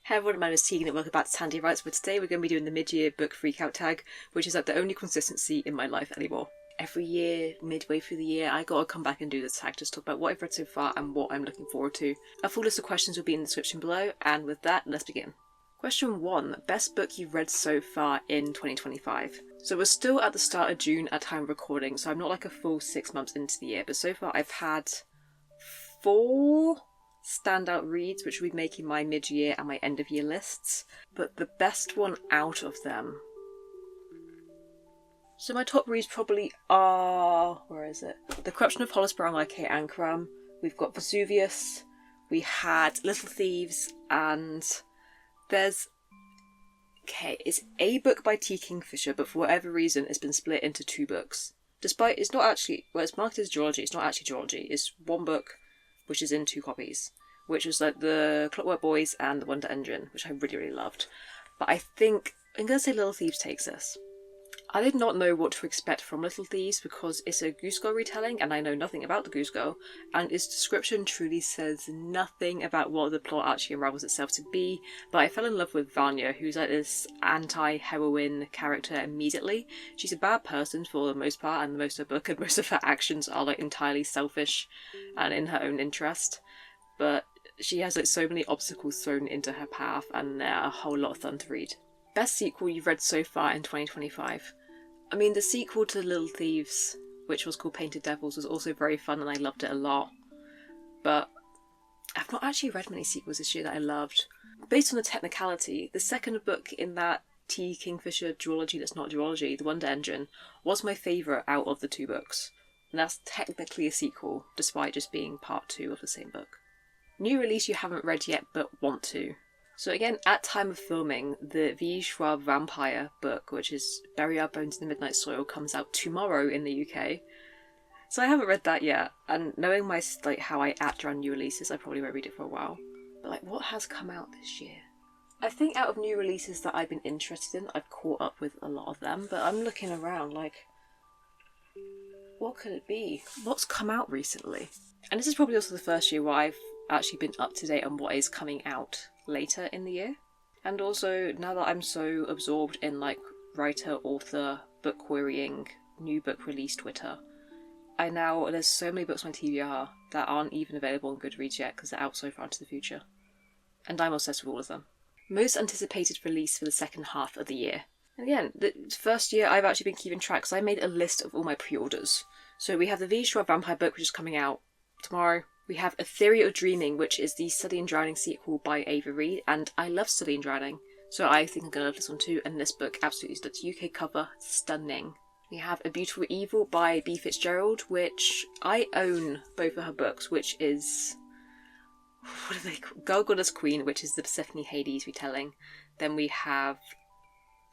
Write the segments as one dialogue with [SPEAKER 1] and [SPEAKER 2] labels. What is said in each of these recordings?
[SPEAKER 1] Hey everyone, my name is Tegan and welcome back to TandeWrites, where today we're going to be doing the mid-year book freakout tag, which is like the only consistency in my life anymore. Every year, midway through the year, I gotta come back and do this tag, just talk about what I've read so far and what I'm looking forward to. A full list of questions will be in the description below, and with that, let's begin. Question 1. Best book you've read so far in 2025. So we're still at the start of June at time of recording, so I'm not like a full 6 months into the year, but so far I've had 4 standout reads, which will be making my mid-year and my end-of-year lists, but the best one out of them. So my top reads probably are... where is it? The Corruption of Hollis Brown by Kate Ankram. We've got Vesuvius. We had Little Thieves, and there's... okay, it's a book by T. Kingfisher, but for whatever reason it's been split into 2 books. Despite it's not actually... well, it's marketed as duology, it's not actually duology. It's one book which is in 2 copies, which was like the Clockwork Boys and the Wonder Engine, which I really, really loved. But I think I'm going to say Little Thieves takes this. I did not know what to expect from Little Thieves because it's a Goose Girl retelling and I know nothing about the Goose Girl, and its description truly says nothing about what the plot actually unravels itself to be, but I fell in love with Vanya, who's like this anti-heroine character immediately. She's a bad person for the most part, and most of the book and most of her actions are like entirely selfish and in her own interest, but she has like so many obstacles thrown into her path and a whole lot of fun to read. Best sequel you've read so far in 2025. I mean, the sequel to Little Thieves, which was called Painted Devils, was also very fun and I loved it a lot. But I've not actually read many sequels this year that I loved. Based on the technicality, the second book in that T. Kingfisher duology that's not duology, The Wonder Engine, was my favourite out of the 2 books. And that's technically a sequel, despite just being part 2 of the same book. New release you haven't read yet but want to. So again, at time of filming, the V. Schwab Vampire book, which is Bury Our Bones in the Midnight Soil, comes out tomorrow in the UK. So I haven't read that yet, and knowing my like how I act around new releases, I probably won't read it for a while. But like, what has come out this year? I think out of new releases that I've been interested in, I've caught up with a lot of them, but I'm looking around like, what could it be? What's come out recently? And this is probably also the first year where I've actually been up to date on what is coming out later in the year. And also, now that I'm so absorbed in like writer, author, book querying, new book release Twitter, there's so many books on my TBR that aren't even available on Goodreads yet because they're out so far into the future. And I'm obsessed with all of them. Most anticipated release for the second half of the year. And again, the first year I've actually been keeping track, so I made a list of all my pre-orders. So we have the V. Schwab Vampire book, which is coming out tomorrow. We have A Theory of Dreaming, which is the Study in Drowning sequel by Ava Reid, and I love Study in Drowning, so I think I'm going to love this one too, and this book absolutely is the UK cover, stunning. We have A Beautiful Evil by B. Fitzgerald, which I own both of her books, which is... what are they called? Girl Goddess Queen, which is the Persephone Hades retelling. Then we have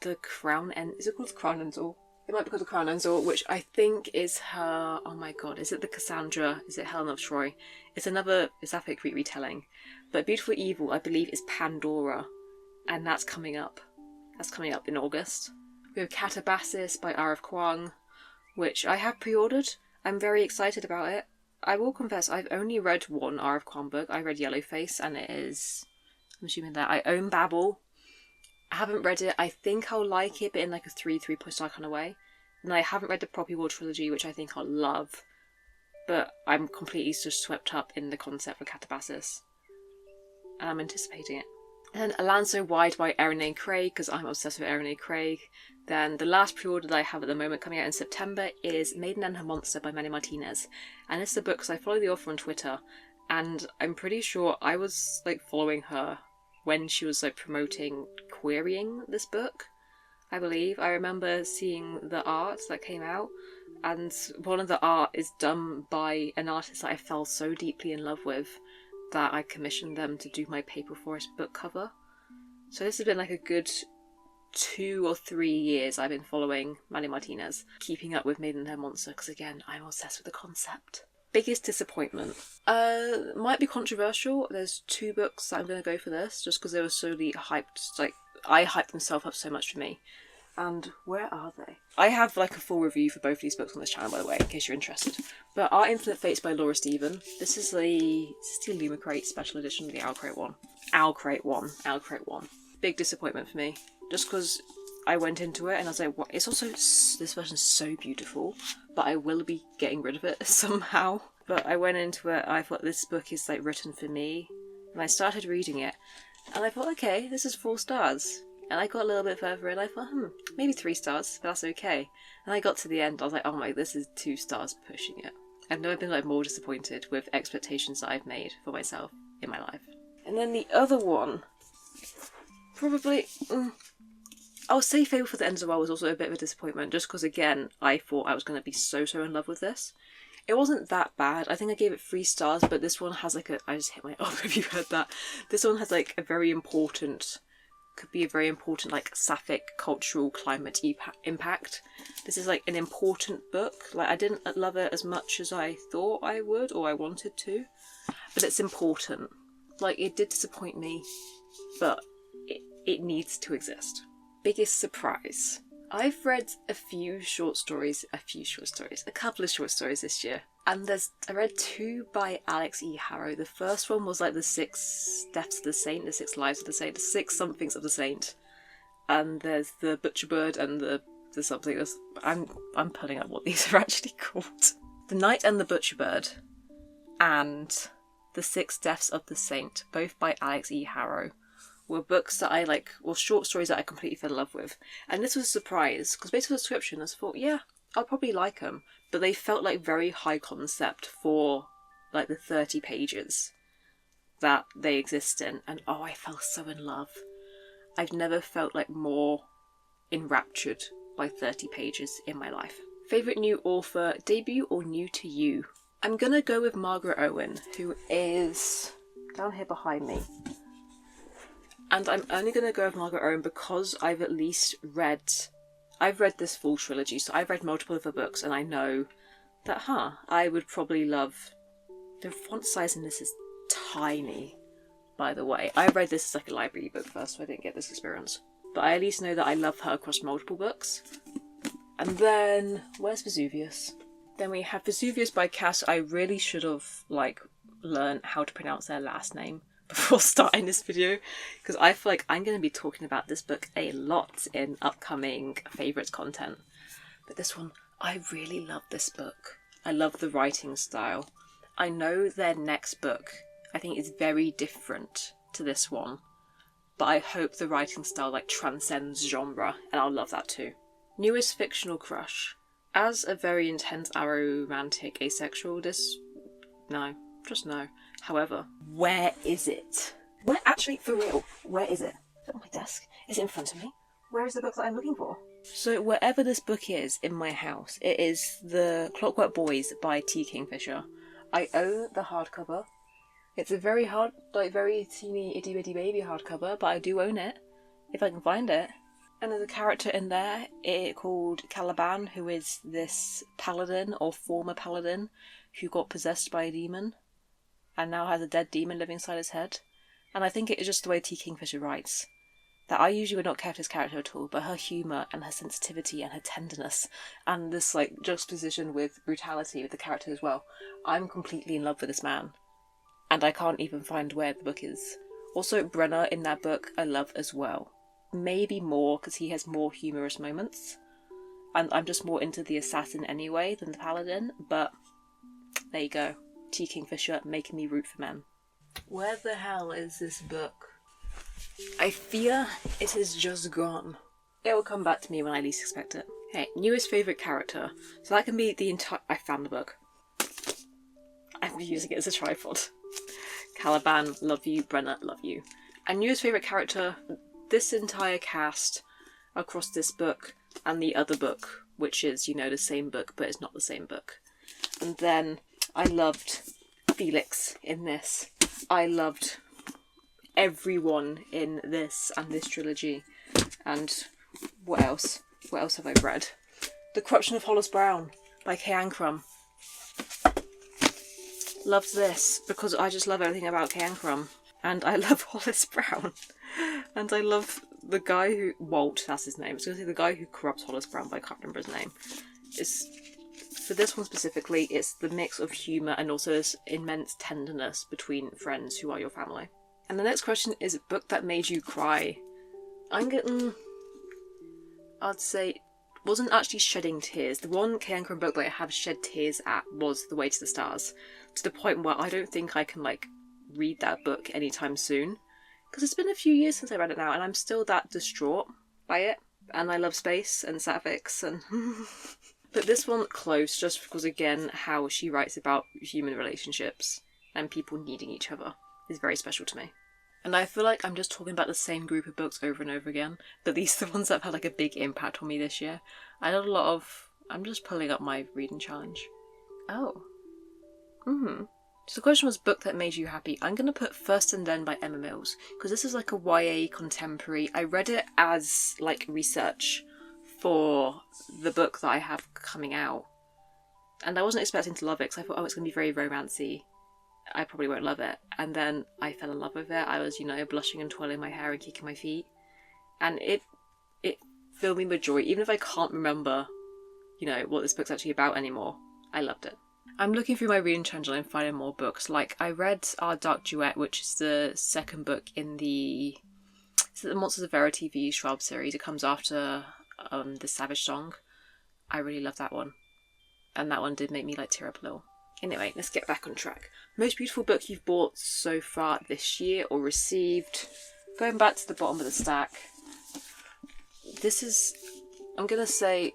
[SPEAKER 1] The Crown End... is it called The Crown Enzor? It might be called The Crown Enzor, which I think is her... oh my god, is it the Cassandra? Is it Helen of Troy? It's another Sapphic retelling. But Beautiful Evil, I believe, is Pandora. And that's coming up. That's coming up in August. We have Catabasis by R.F. Kuang, which I have pre-ordered. I'm very excited about it. I will confess, I've only read one R.F. Kuang book. I read Yellowface, and it is... I'm assuming that I own Babel. I haven't read it. I think I'll like it, but in like a 3.5 kind of way. And I haven't read the Poppy War trilogy, which I think I'll love. But I'm completely just swept up in the concept of Catabasis. And I'm anticipating it. And A Land So Wide by Erin A. Craig, because I'm obsessed with Erin A. Craig. Then the last pre-order that I have at the moment coming out in September is Maiden and Her Monster by Manny Martinez. And it's the book because I follow the author on Twitter. And I'm pretty sure I was like following her when she was like promoting querying this book, I believe. I remember seeing the art that came out, and one of the art is done by an artist that I fell so deeply in love with that I commissioned them to do my Paper Forest book cover. So this has been like a good 2 or 3 years I've been following Manny Martinez, keeping up with Maiden and Her Monster, because again, I'm obsessed with the concept. Biggest disappointment. Might be controversial. There's 2 books that I'm going to go for this, just because they were solely hyped. Like, I hyped themselves up so much for me. And where are they? I have like a full review for both these books on this channel, by the way, in case you're interested. But Our Infinite Fates by Laura Stephen. This is the Lumicrate special edition, the Owlcrate one. Owlcrate one. Big disappointment for me. Just because I went into it and I was like, what? It's also, this version's so beautiful, but I will be getting rid of it somehow. But I went into it, I thought this book is like written for me. And I started reading it, and I thought, okay, this is 4 stars. And I got a little bit further in, I thought, maybe 3 stars, but that's okay. And I got to the end, I was like, oh my, this is 2 stars pushing it. I've never been like more disappointed with expectations that I've made for myself in my life. And then the other one, probably, I'll say Fable for the End of the World was also a bit of a disappointment, just because again, I thought I was going to be so in love with this. It wasn't that bad. I think I gave it 3 stars, but this one has like I just hit my, have you heard that? This one has like a very important, could be a very important like sapphic cultural climate impact. This is like an important book. Like I didn't love it as much as I thought I would or I wanted to, but it's important. Like it did disappoint me, but it needs to exist. Biggest surprise. I've read a couple of short stories this year, and I read 2 by Alex E. Harrow. The first one was like the 6 Deaths of the Saint, the 6 Lives of the Saint, the 6 somethings of the Saint, and there's the Butcher Bird and the something. I'm pulling up what these are actually called. The Knight and the Butcher Bird, and the 6 Deaths of the Saint, both by Alex E. Harrow, were books that I like, or short stories that I completely fell in love with. And this was a surprise, because based on the description I thought, yeah, I'll probably like them. But they felt like very high concept for like the 30 pages that they exist in. And oh, I fell so in love. I've never felt like more enraptured by 30 pages in my life. Favourite new author, debut or new to you? I'm gonna go with Margaret Owen, who is down here behind me. And I'm only going to go with Margaret Owen because I've read this full trilogy, so I've read multiple of her books, and I know that, I would probably love... The font size in this is tiny, by the way. I read this as like a library book first, so I didn't get this experience. But I at least know that I love her across multiple books. And then, where's Vesuvius? Then we have Vesuvius by Cass. I really should have, learned how to pronounce their last name before starting this video, because I feel like I'm going to be talking about this book a lot in upcoming favourites content. But this one, I really love this book. I love the writing style. I know their next book, I think, is very different to this one, but I hope the writing style transcends genre, and I'll love that too. Newest fictional crush. As a very intense aromantic asexual, no. However, where is it? Actually, for real, where is it? Is it on my desk? Is it in front of me? Where is the book that I'm looking for? So wherever this book is in my house, it is The Clockwork Boys by T. Kingfisher. I own the hardcover. It's a very hard, very teeny itty bitty baby hardcover, but I do own it, if I can find it. And there's a character in there called Caliban, who is this paladin, or former paladin, who got possessed by a demon, and now has a dead demon living inside his head. And I think it is just the way T. Kingfisher writes, that I usually would not care for his character at all, but her humour and her sensitivity and her tenderness, and this juxtaposition with brutality with the character as well. I'm completely in love with this man, and I can't even find where the book is. Also, Brenner in that book I love as well. Maybe more, because he has more humorous moments, and I'm just more into the assassin anyway than the paladin, but there you go. T. Kingfisher making me root for men. Where the hell is this book? I fear it is just gone. It will come back to me when I least expect it. Okay, newest favourite character. So that can be the entire... I found the book. I'm using it as a tripod. Caliban, love you. Brenner, love you. And newest favourite character, this entire cast across this book and the other book, which is, the same book, but it's not the same book. And then I loved Felix in this. I loved everyone in this and this trilogy. And what else? What else have I read? The Corruption of Hollis Brown by Kay Ancrum. Loved this because I just love everything about Kay Ancrum. And I love Hollis Brown. And I love the guy who, Walt, that's his name. I was going to say the guy who corrupts Hollis Brown, but I can't remember his name. For this one specifically, it's the mix of humour and also this immense tenderness between friends who are your family. And the next question is a book that made you cry. I'd say, wasn't actually shedding tears. The one K-Ankram book that I have shed tears at was The Way to the Stars, to the point where I don't think I can, like, read that book anytime soon. Because it's been a few years since I read it now, and I'm still that distraught by it. And I love space and sapphics and... But this one close, just because, again, how she writes about human relationships and people needing each other is very special to me. And I feel like I'm just talking about the same group of books over and over again, but these are the ones that have had like a big impact on me this year. I did a lot of... I'm just pulling up my reading challenge. Oh. So the question was book that made you happy. I'm going to put First and Then by Emma Mills, because this is like a YA contemporary. I read it as like research for the book that I have coming out. And I wasn't expecting to love it, because I thought, oh, it's going to be very romancy. I probably won't love it. And then I fell in love with it. I was, you know, blushing and twirling my hair and kicking my feet. And it filled me with joy. Even if I can't remember, you know, what this book's actually about anymore, I loved it. I'm looking through my reading channel and finding more books. Like, I read Our Dark Duet, which is the second book in the Monsters of Verity V Shroud series. It comes after The Savage Song. I really love that one. And that one did make me, like, tear up a little. Anyway, let's get back on track. Most beautiful book you've bought so far this year or received. Going back to the bottom of the stack. This is... I'm going to say...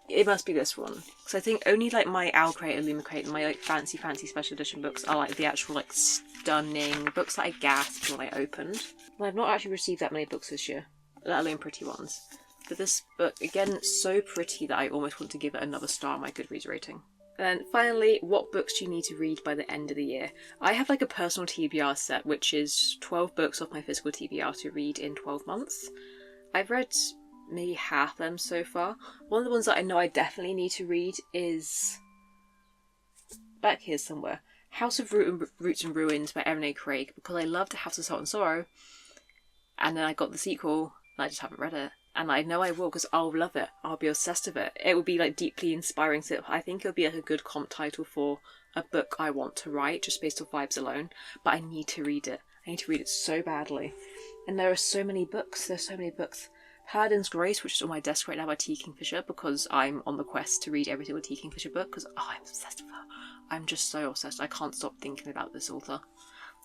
[SPEAKER 1] it must be this one. Because I think only like my Owl Crate, Illumicrate, and my like fancy special edition books are like the actual like stunning books that I gasped when I opened. And I've not actually received that many books this year, let alone pretty ones. But this book, again, so pretty that I almost want to give it another star on my Goodreads rating. And then finally, what books do you need to read by the end of the year? I have like a personal TBR set, which is 12 books off my physical TBR to read in 12 months. I've read maybe half them so far. One of the ones that I know I definitely need to read is... back here somewhere. House of Roots and Ruins by Erin A. Craig, because I loved House of Salt and Sorrow. And then I got the sequel, and I just haven't read it. And I know I will, because I'll love it. I'll be obsessed with it. It will be like deeply inspiring. So I think it'll be like a good comp title for a book I want to write, just based off vibes alone. But I need to read it. I need to read it so badly. And there are so many books. There's so many books. Paladin's Grace, which is on my desk right now by T. Kingfisher, because I'm on the quest to read every single T. Kingfisher book, because I'm obsessed with her. I'm just so obsessed. I can't stop thinking about this author.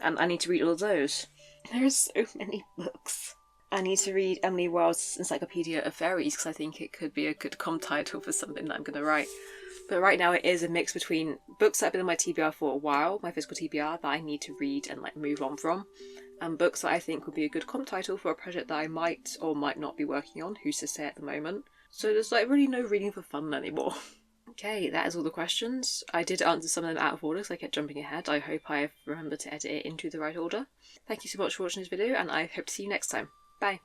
[SPEAKER 1] And I need to read all of those. There's so many books. I need to read Emily Wilde's Encyclopedia of Fairies, because I think it could be a good comp title for something that I'm going to write. But right now it is a mix between books that have been on my TBR for a while, my physical TBR, that I need to read and like move on from, and books that I think would be a good comp title for a project that I might or might not be working on, who's to say at the moment. So there's like really no reading for fun anymore. Okay, that is all the questions. I did answer some of them out of order because I kept jumping ahead. I hope I remembered to edit it into the right order. Thank you so much for watching this video, and I hope to see you next time. Bye.